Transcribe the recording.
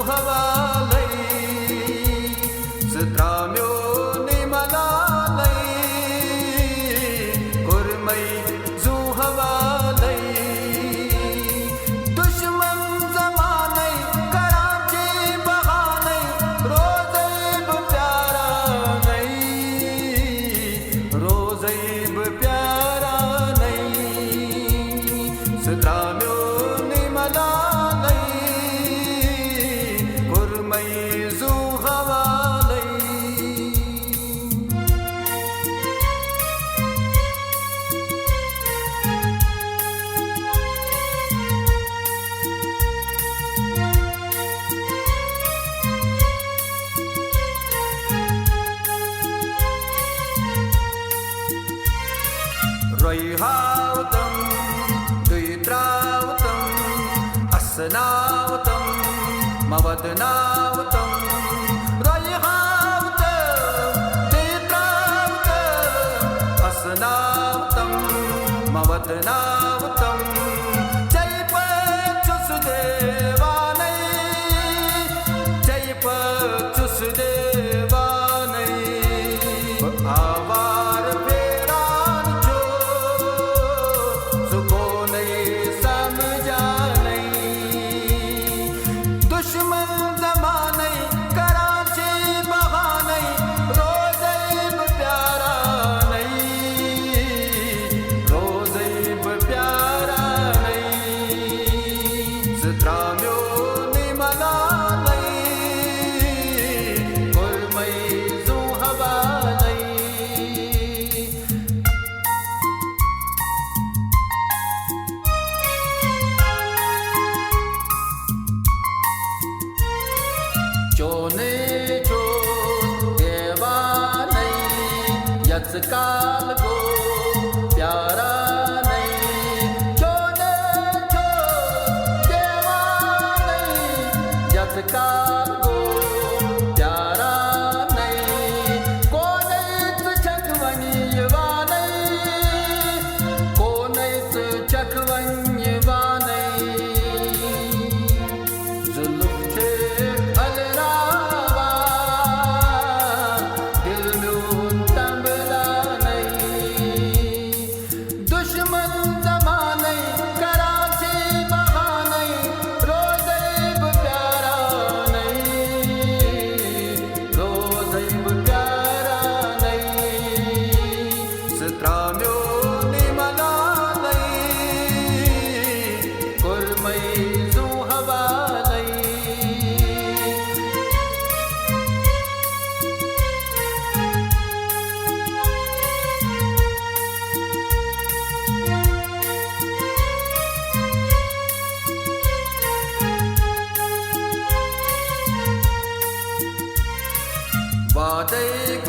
hawalai Stramyo ni malalai Kurmai zu hawalai Dushman zamanai Karachi bahanai Rozaib pyara nai Rozaib pyara nai Stramyo ni malalai Kurmai zu hawalai Roihautam, Duitrautam, Asanautam, Mavadnautam, Roihautam, Duitrautam, Asanautam, Mavadnautam, Jaipat Devanai, Jaipat Devanai, Avar Peran Jo, Suko nahi samjha nahi, Dushman zamanai Karachi bahanai, Rozaib pyara nahi, Rozaib pyara nahi, Stramyo ni malalai, Kurmai zu hawalai. Chone cho devanai Yatskal go pyara nai Chone cho devanai Yatskal go pyara nai Konais chakvanyivanai Konais chakvanyivanai Zuluf che alrawa dil mein tambla nahi Dushman zamanai Karachi bahanai Rozaib pyara nahi Rozaib pyara nahi Stramyo ni malalai Kurmai zu hawalai Vadai